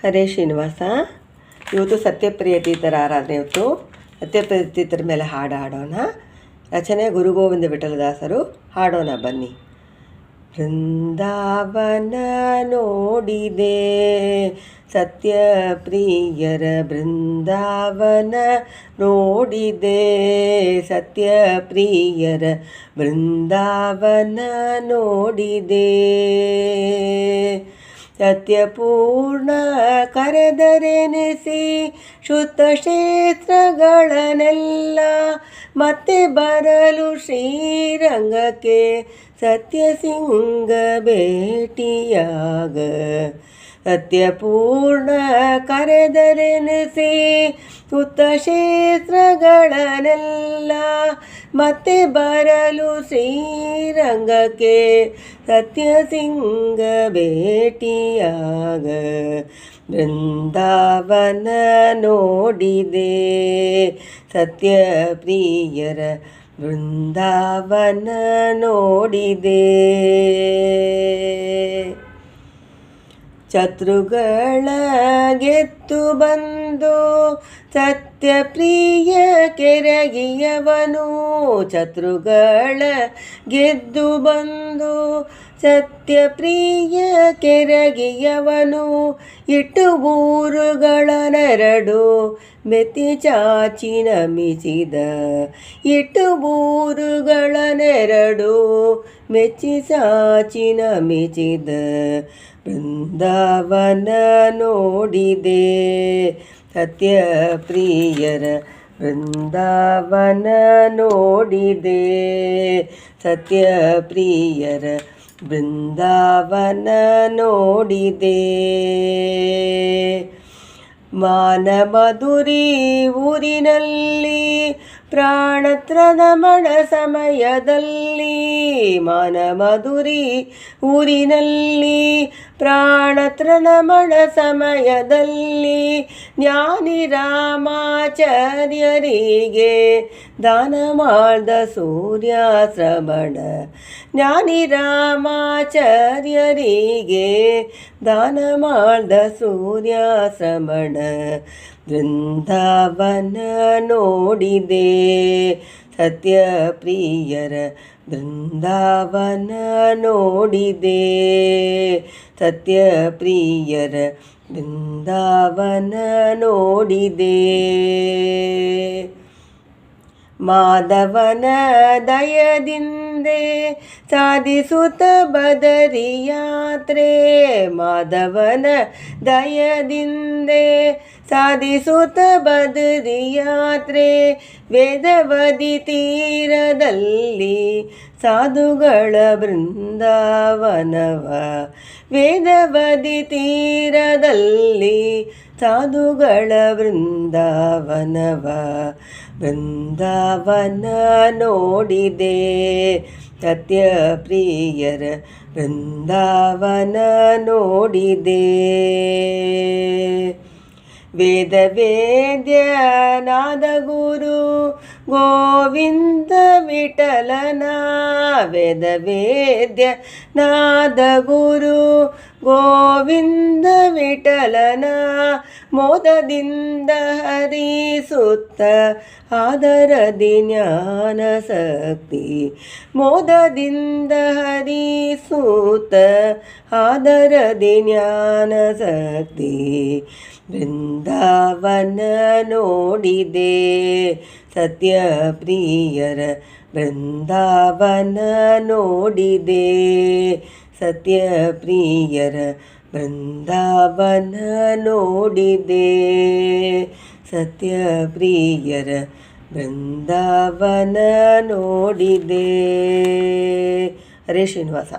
ಹರೇ ಶ್ರೀನಿವಾಸ. ಇವತ್ತು ಸತ್ಯಪ್ರಿಯ ತೀರ್ಥರ ಆರಾಧನೆ. ಇವತ್ತು ಸತ್ಯಪ್ರಿಯ ತೀರ್ಥರ ಮೇಲೆ ಹಾಡು ಹಾಡೋಣ. ರಚನೆ ಗುರುಗೋವಿಂದ ವಿಠಲದಾಸರು. ಹಾಡೋಣ ಬನ್ನಿ. ಬೃಂದಾವನ ನೋಡಿದೆ ಸತ್ಯಪ್ರಿಯರ, ಬೃಂದಾವನ ನೋಡಿದೆ ಸತ್ಯಪ್ರಿಯರ, ಬೃಂದಾವನ ನೋಡಿದೆ. ಸತ್ಯಪೂರ್ಣ ಕರೆದರೆನಿಸಿ ಶುದ್ಧ ಕ್ಷೇತ್ರಗಳನ್ನೆಲ್ಲ ಮತ್ತೆ ಬರಲು ಶ್ರೀರಂಗಕ್ಕೆ ಸತ್ಯಸಿಂಗ ಭೇಟಿಯಾಗ. ಸತ್ಯಪೂರ್ಣ ಕರೆದರೆನಿಸಿ ಶುದ್ಧ ಕ್ಷೇತ್ರಗಳನ್ನೆಲ್ಲ ಮತ್ತೆ ಬರಲು ಶ್ರೀರಂಗಕ್ಕೆ ಸತ್ಯಸಿಂಗ ಭೇಟಿಯಾಗ. ಬೃಂದಾವನ ನೋಡಿದೆ ಸತ್ಯಪ್ರಿಯರ, ಬೃಂದಾವನ ನೋಡಿದೆ. ಶತ್ರುಗಳ ಗೆದ್ದು ಬಂದು ಸತ್ಯಪ್ರಿಯ ಕೆರಗಿಯವನು, ಶತ್ರುಗಳ ಗೆದ್ದು ಬಂದು ಸತ್ಯಪ್ರಿಯ ಕೆರಗಿಯವನು. ಇಟ್ಟು ಊರುಗಳನ್ನೆರಡು ಮೆತ್ತಿ ಚಾಚಿ ನಮಿಸಿದ, ಇಟ್ಟು ಊರುಗಳನ್ನೆರಡು ಮೆಚ್ಚಿ ಚಾಚಿ ನಮಿಸಿದ. ಬೃಂದಾವನ ನೋಡಿದೆ ಸತ್ಯಪ್ರಿಯರ, ಬೃಂದಾವನ ನೋಡಿದೆ ಸತ್ಯಪ್ರಿಯರ, ಬೃಂದಾವನ ನೋಡಿದೆ. ಮಾನಮಧುರಿ ಊರಿನಲ್ಲಿ ಪ್ರಾಣತ್ರನಮಣ ಸಮಯದಲ್ಲಿ, ಮಾನಮಧುರಿ ಊರಿನಲ್ಲಿ ಪ್ರಾಣತ್ರನಮಣ ಸಮಯದಲ್ಲಿ ಜ್ಞಾನಿ ರಾಮಾಚಾರ್ಯರಿಗೆ ದಾನ ಮಾಡ್ದ ಸೂರ್ಯಾಶ್ರಮಣ. ಜ್ಞಾನಿ ರಾಮಾಚಾರ್ಯರಿಗೆ ದಾನ ಮಾಡ್ದ ಸೂರ್ಯಾಶ್ರಮಣ. ಬೃಂದಾವನ ನೋಡಿದೆ ಸತ್ಯಪ್ರಿಯರ, ಬೃಂದಾವನ ನೋಡಿದೆ ಸತ್ಯಪ್ರಿಯರ, ಬೃಂದಾವನ ನೋಡಿದೆ. ಮಾಧವನ ದಯದಿಂದೆ ಸಾಧಿಸುತ್ತ ಬದರಿ ಯಾತ್ರೆ, ಮಾಧವನ ದಯದಿಂದೆ ಸಾಧಿಸುತ್ತ ಬದರಿ ಯಾತ್ರೆ. ವೇದವದಿ ತೀರದಲ್ಲಿ ಸಾಧುಗಳ ಬೃಂದಾವನವ, ವೇದವದಿ ತೀರದಲ್ಲಿ ಸಾಧುಗಳ ಬೃಂದಾವನವ. ಬೃಂದಾವನ ನೋಡಿದೆ ಸತ್ಯಪ್ರಿಯರ, ಬೃಂದಾವನ ನೋಡಿದೆ. ವೇದ ವೇದ್ಯನಾದ ಗುರು ಗೋವಿಂದ ವಿಠಲನ, ವೇದ ವೇದ್ಯನಾದ ಗುರು ಗೋವಿಂದ ವಿಠಲನ. ಮೋದದಿಂದ ಹರಿಸುತ್ತ ಆದರದಿ ಜ್ಞಾನ ಶಕ್ತಿ, ಮೋದದಿಂದ ಹರಿಸುತ್ತ ಆದರದಿ ಜ್ಞಾನ ಶಕ್ತಿ. ಬೃಂದಾವನ ನೋಡಿದೆ ಸತ್ಯಪ್ರಿಯರ, ಬೃಂದಾವನ ನೋಡಿದೆ ಸತ್ಯಪ್ರಿಯರ, ಬೃಂದಾವನ ನೋಡಿದೆ ಸತ್ಯಪ್ರಿಯರ, ಬೃಂದಾವನ ನೋಡಿದೆ. ಹರೇ ಶ್ರೀನಿವಾಸ.